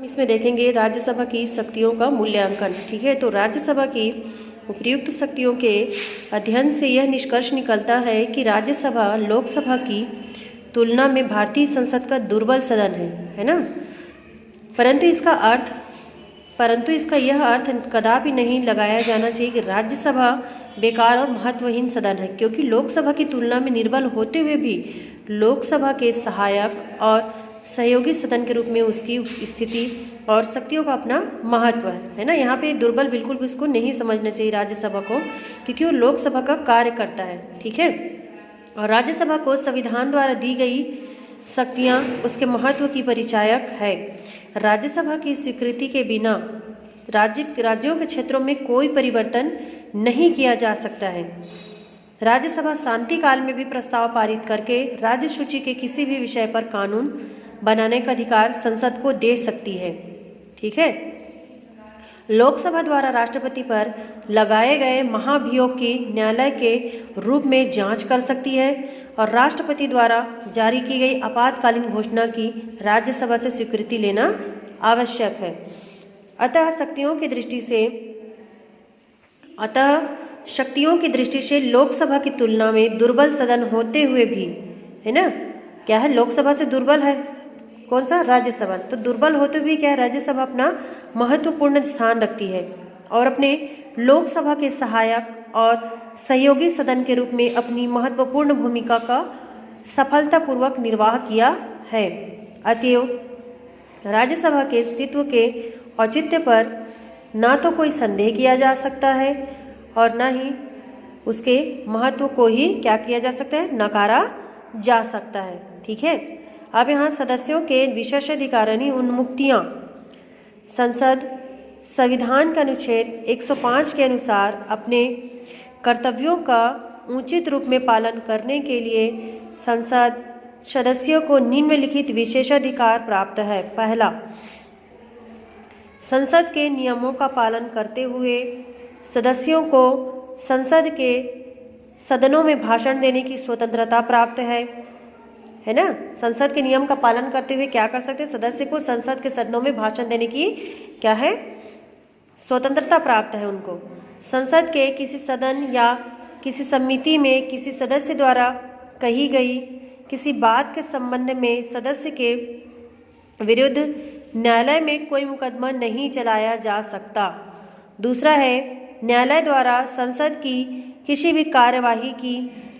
इसमें देखेंगे राज्यसभा की शक्तियों का मूल्यांकन। ठीक है, तो राज्यसभा की उपयुक्त शक्तियों के अध्ययन से यह निष्कर्ष निकलता है कि राज्यसभा लोकसभा की तुलना में भारतीय संसद का दुर्बल सदन है ना। परंतु इसका यह अर्थ कदापि नहीं लगाया जाना चाहिए कि राज्यसभा बेकार और महत्वहीन सदन है, क्योंकि लोकसभा की तुलना में निर्बल होते हुए भी लोकसभा के सहायक और सहयोगी सदन के रूप में उसकी स्थिति और शक्तियों का अपना महत्व है ना। यहाँ पे दुर्बल बिल्कुल भी इसको नहीं समझना चाहिए राज्यसभा को, क्योंकि वो लोकसभा का कार्य करता है। ठीक है, और राज्यसभा को संविधान द्वारा दी गई शक्तियाँ उसके महत्व की परिचायक है। राज्यसभा की स्वीकृति के बिना राज्यों के क्षेत्रों में कोई परिवर्तन नहीं किया जा सकता है। राज्यसभा शांति काल में भी प्रस्ताव पारित करके राज्य सूची के किसी भी विषय पर कानून बनाने का अधिकार संसद को दे सकती है। ठीक है, लोकसभा द्वारा राष्ट्रपति पर लगाए गए महाभियोग की न्यायालय के रूप में जांच कर सकती है और राष्ट्रपति द्वारा जारी की गई आपातकालीन घोषणा की राज्यसभा से स्वीकृति लेना आवश्यक है। अतः शक्तियों की दृष्टि से लोकसभा की तुलना में दुर्बल सदन होते हुए भी, है ना, क्या है, लोकसभा से दुर्बल है कौन सा, राज्यसभा। तो दुर्बल होते हुए क्या है, राज्यसभा अपना महत्वपूर्ण स्थान रखती है और अपने लोकसभा के सहायक और सहयोगी सदन के रूप में अपनी महत्वपूर्ण भूमिका का सफलतापूर्वक निर्वाह किया है। अतएव राज्यसभा के अस्तित्व के औचित्य पर ना तो कोई संदेह किया जा सकता है और ना ही उसके महत्व को ही क्या किया जा सकता है, नकारा जा सकता है। ठीक है, अब यहाँ सदस्यों के विशेषाधिकारानी उन्मुक्तियाँ। संसद संविधान का अनुच्छेद 105 के अनुसार अपने कर्तव्यों का उचित रूप में पालन करने के लिए संसद सदस्यों को निम्नलिखित विशेषाधिकार प्राप्त है। पहला, संसद के नियमों का पालन करते हुए सदस्यों को संसद के सदनों में भाषण देने की स्वतंत्रता प्राप्त है ना। संसद के नियम का पालन करते हुए क्या कर सकते हैं, सदस्य को संसद के सदनों में भाषण देने की क्या है, स्वतंत्रता प्राप्त है उनको। संसद के किसी सदन या किसी समिति में किसी सदस्य द्वारा कही गई किसी बात के संबंध में सदस्य के विरुद्ध न्यायालय में कोई मुकदमा नहीं चलाया जा सकता। दूसरा है, न्यायालय द्वारा संसद की किसी भी कार्यवाही की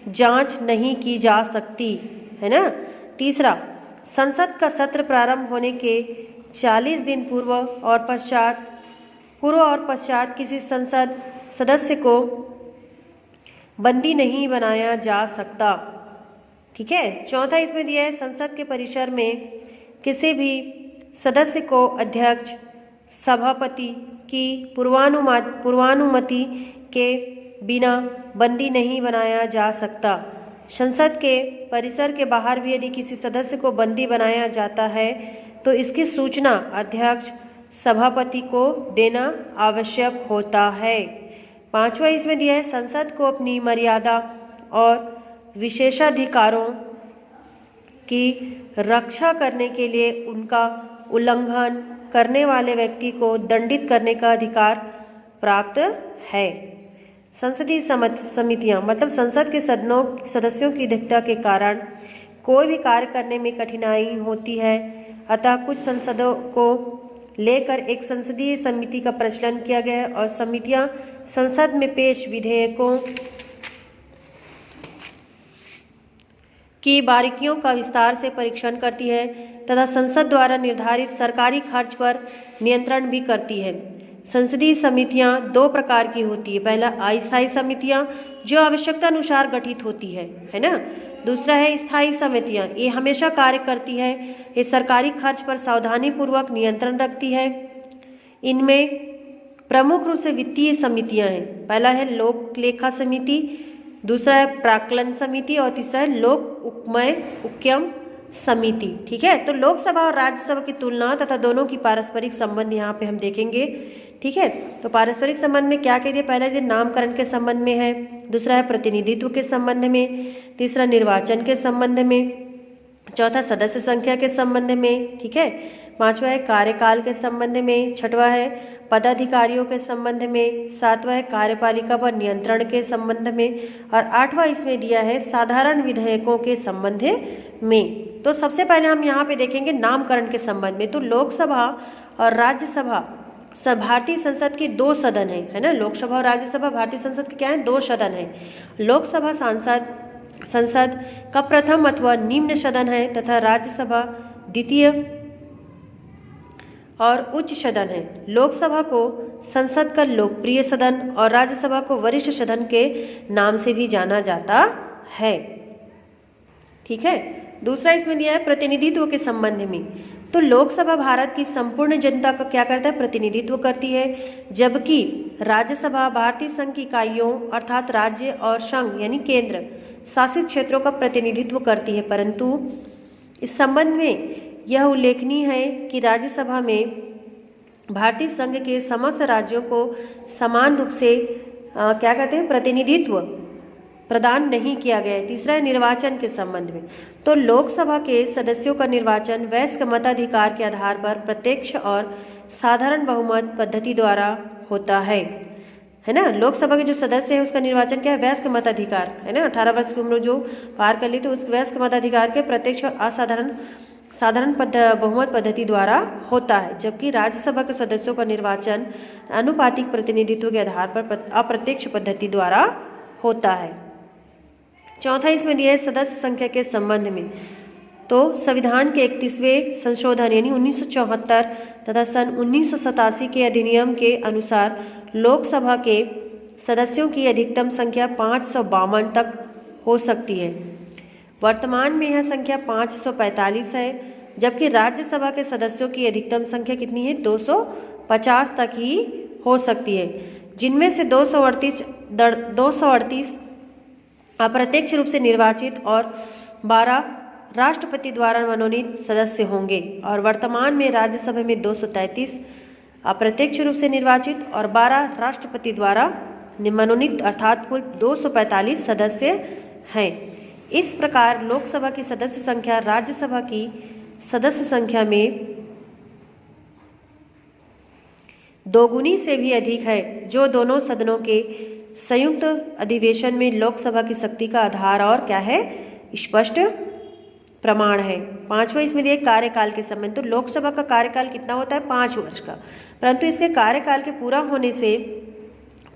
जांच नहीं की जा सकती, है ना। तीसरा, संसद का सत्र प्रारंभ होने के 40 दिन पूर्व और पश्चात किसी संसद सदस्य को बंदी नहीं बनाया जा सकता। ठीक है, चौथा इसमें दिया है, संसद के परिसर में किसी भी सदस्य को अध्यक्ष सभापति की पूर्वानुमति के बिना बंदी नहीं बनाया जा सकता। संसद के परिसर के बाहर भी यदि किसी सदस्य को बंदी बनाया जाता है तो इसकी सूचना अध्यक्ष सभापति को देना आवश्यक होता है। पांचवा इसमें दिया है, संसद को अपनी मर्यादा और विशेषाधिकारों की रक्षा करने के लिए उनका उल्लंघन करने वाले व्यक्ति को दंडित करने का अधिकार प्राप्त है। संसदीय समितियां मतलब संसद के सदस्यों की अधिकता के कारण कोई भी कार्य करने में कठिनाई होती है, अतः कुछ संसदों को लेकर एक संसदीय समिति का प्रचलन किया गया है और समितियां संसद में पेश विधेयकों की बारीकियों का विस्तार से परीक्षण करती है तथा संसद द्वारा निर्धारित सरकारी खर्च पर नियंत्रण भी करती है। संसदीय समितियां दो प्रकार की होती है। पहला, अस्थायी समितियां जो आवश्यकता अनुसार गठित होती है ना। दूसरा है स्थायी समितियां, ये हमेशा कार्य करती है, ये सरकारी खर्च पर सावधानीपूर्वक नियंत्रण रखती है। इनमें प्रमुख रूप से वित्तीय समितियां हैं। पहला है लोक लेखा समिति, दूसरा है प्राक्कलन समिति और तीसरा है लोक उक्यम समिति। ठीक है, तो लोकसभा और राज्यसभा की तुलना तथा दोनों की पारस्परिक संबंध यहाँ पे हम देखेंगे। ठीक है, तो पारस्परिक संबंध में क्या कह दिया, पहला ये नामकरण के संबंध में है, दूसरा है प्रतिनिधित्व के संबंध में, तीसरा निर्वाचन के संबंध में, चौथा सदस्य संख्या के संबंध में। ठीक है, 5वां है कार्यकाल के संबंध में, 6वां है पदाधिकारियों के संबंध में, 7वां है कार्यपालिका पर नियंत्रण के संबंध में और 8वां इसमें दिया है साधारण विधेयकों के संबंध में। तो सबसे पहले हम यहाँ पे देखेंगे नामकरण के संबंध में। तो लोकसभा और राज्यसभा भारतीय संसद के 2 सदन है ना। लोकसभा और राज्यसभा भारतीय संसद के क्या है, 2 सदन है। लोकसभा संसद का प्रथम अथवा निम्न सदन है तथा राज्यसभा द्वितीय और उच्च सदन है। लोकसभा को संसद का लोकप्रिय सदन और राज्यसभा को वरिष्ठ सदन के नाम से भी जाना जाता है। ठीक है। दूसरा इसमें दिया है प्रतिनिधित्व के संबंध में। तो लोकसभा भारत की संपूर्ण जनता का क्या करता है, प्रतिनिधित्व करती है, जबकि राज्यसभा भारतीय संघ की इकाइयों अर्थात राज्य और संघ यानी केंद्र शासित क्षेत्रों का प्रतिनिधित्व करती है। परंतु इस संबंध में यह उल्लेखनीय है कि राज्यसभा में भारतीय संघ के समस्त राज्यों को समान रूप से क्या करते हैं, प्रतिनिधित्व प्रदान नहीं किया गया है। तीसरा है निर्वाचन के संबंध में। तो लोकसभा के सदस्यों का निर्वाचन वयस्क मताधिकार के आधार पर प्रत्यक्ष और साधारण बहुमत पद्धति द्वारा होता है ना। लोकसभा के जो सदस्य है उसका निर्वाचन क्या है, वयस्क मताधिकार है ना। 18 वर्ष की उम्र जो पार कर ली तो उस वयस्क मताधिकार के प्रत्यक्ष और साधारण बहुमत पद्धति द्वारा होता है, जबकि राज्यसभा के सदस्यों का निर्वाचन अनुपातिक प्रतिनिधित्व के आधार पर अप्रत्यक्ष पद्धति द्वारा होता है। चौथा इसमें दिया है सदस्य संख्या के संबंध में। तो संविधान के 31वें संशोधन यानी 1974 तथा सन 1987 के अधिनियम के अनुसार लोकसभा के सदस्यों की अधिकतम संख्या 552 तक हो सकती है। वर्तमान में यह संख्या 545 है, जबकि राज्यसभा के सदस्यों की अधिकतम संख्या कितनी है, 250 तक ही हो सकती है, जिनमें से 238 अप्रत्यक्ष रूप से निर्वाचित और 12 राष्ट्रपति द्वारा मनोनीत सदस्य होंगे। और वर्तमान में राज्यसभा में 233 अप्रत्यक्ष रूप से निर्वाचित और 12 राष्ट्रपति द्वारा मनोनीत अर्थात कुल 245 सदस्य हैं। इस प्रकार लोकसभा की सदस्य संख्या राज्यसभा की सदस्य संख्या में दोगुनी से भी अधिक है, जो दोनों सदनों के संयुक्त अधिवेशन में लोकसभा की शक्ति का आधार और क्या है, स्पष्ट प्रमाण है। 5वां इसमें दिया कार्यकाल के संबंध। तो लोकसभा का कार्यकाल कितना होता है, 5 वर्ष का, परंतु इसके कार्यकाल के पूरा होने से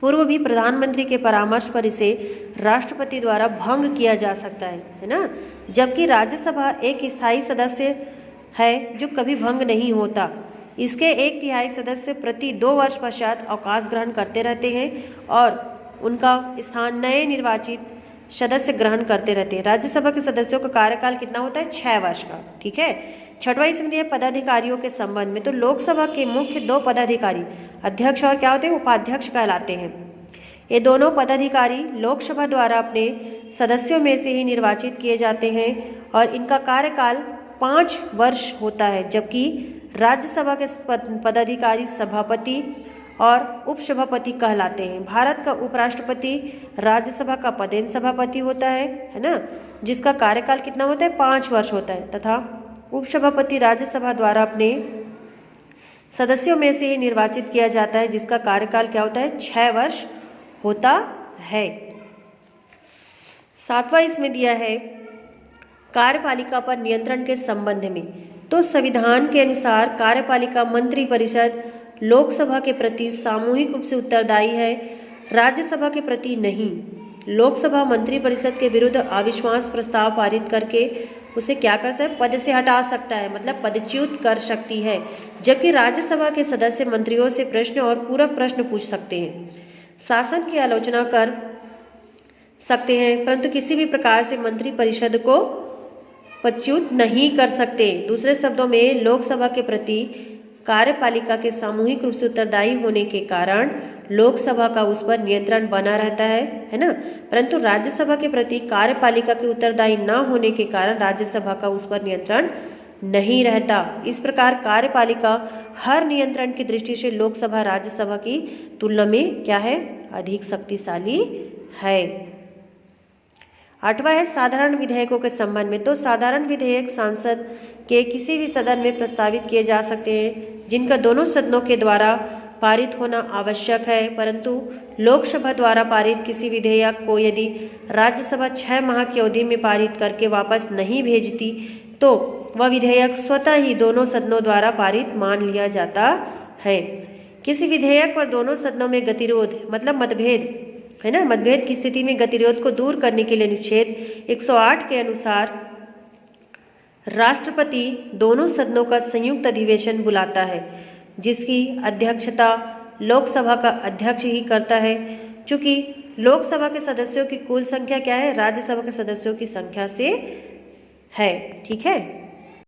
पूर्व भी प्रधानमंत्री के परामर्श पर इसे राष्ट्रपति द्वारा भंग किया जा सकता है ना। जबकि राज्यसभा एक स्थायी सदस्य है जो कभी भंग नहीं होता। इसके 1/3 सदस्य प्रति 2 वर्ष पश्चात अवकाश ग्रहण करते रहते हैं और उनका स्थान नए निर्वाचित सदस्य ग्रहण करते रहते हैं। राज्यसभा के सदस्यों का कार्यकाल कितना होता है, 6 वर्ष का। ठीक है। 6वां इसमें दिया पदाधिकारियों के संबंध में। तो लोकसभा के मुख्य 2 पदाधिकारी अध्यक्ष और क्या होते हैं, उपाध्यक्ष कहलाते हैं। ये दोनों पदाधिकारी लोकसभा द्वारा अपने सदस्यों में से ही निर्वाचित किए जाते हैं और इनका कार्यकाल 5 वर्ष होता है, जबकि राज्यसभा के पदाधिकारी सभापति और उपसभापति कहलाते हैं। भारत का उपराष्ट्रपति राज्यसभा का पदेन सभापति होता है ना, जिसका कार्यकाल कितना होता है, 5 वर्ष होता है, तथा उपसभापति राज्यसभा द्वारा अपने सदस्यों में से ही निर्वाचित किया जाता है, जिसका कार्यकाल क्या होता है, 6 वर्ष होता है। 7वां इसमें दिया है कार्यपालिका पर नियंत्रण के संबंध में। तो संविधान के अनुसार कार्यपालिका मंत्री परिषद लोकसभा के प्रति सामूहिक रूप से उत्तरदायी है, राज्यसभा के प्रति नहीं। लोकसभा मंत्री परिषद के विरुद्ध अविश्वास प्रस्ताव पारित करके उसे क्या कर सकता है, पद से हटा सकता है, मतलब पदच्युत कर सकती है, जबकि राज्यसभा के सदस्य मंत्रियों से प्रश्न और पूरक प्रश्न पूछ सकते हैं, शासन की आलोचना कर सकते हैं, परंतु किसी भी प्रकार से मंत्री परिषद को पदच्युत नहीं कर सकते। दूसरे शब्दों में लोकसभा के प्रति कार्यपालिका के सामूहिक रूप से उत्तरदायी होने के कारण लोकसभा का उस पर नियंत्रण बना रहता है ना, परंतु राज्यसभा के प्रति कार्यपालिका के उत्तरदायी न होने के कारण राज्यसभा का उस पर नियंत्रण नहीं रहता। इस प्रकार कार्यपालिका हर नियंत्रण की दृष्टि से लोकसभा राज्यसभा की तुलना में क्या है, अधिक शक्तिशाली है। 8वां है साधारण विधेयकों के संबंध में। तो साधारण विधेयक सांसद के किसी भी सदन में प्रस्तावित किए जा सकते हैं जिनका दोनों सदनों के द्वारा पारित होना आवश्यक है, परंतु लोकसभा द्वारा पारित किसी विधेयक को यदि राज्यसभा 6 माह की अवधि में पारित करके वापस नहीं भेजती तो वह विधेयक स्वतः ही दोनों सदनों द्वारा पारित मान लिया जाता है। किसी विधेयक पर दोनों सदनों में गतिरोध मतलब मतभेद है ना, मतभेद की स्थिति में गतिरोध को दूर करने के लिए अनुच्छेद 108 के अनुसार राष्ट्रपति दोनों सदनों का संयुक्त अधिवेशन बुलाता है जिसकी अध्यक्षता लोकसभा का अध्यक्ष ही करता है। चूंकि लोकसभा के सदस्यों की कुल संख्या क्या है, राज्यसभा के सदस्यों की संख्या से है। ठीक है।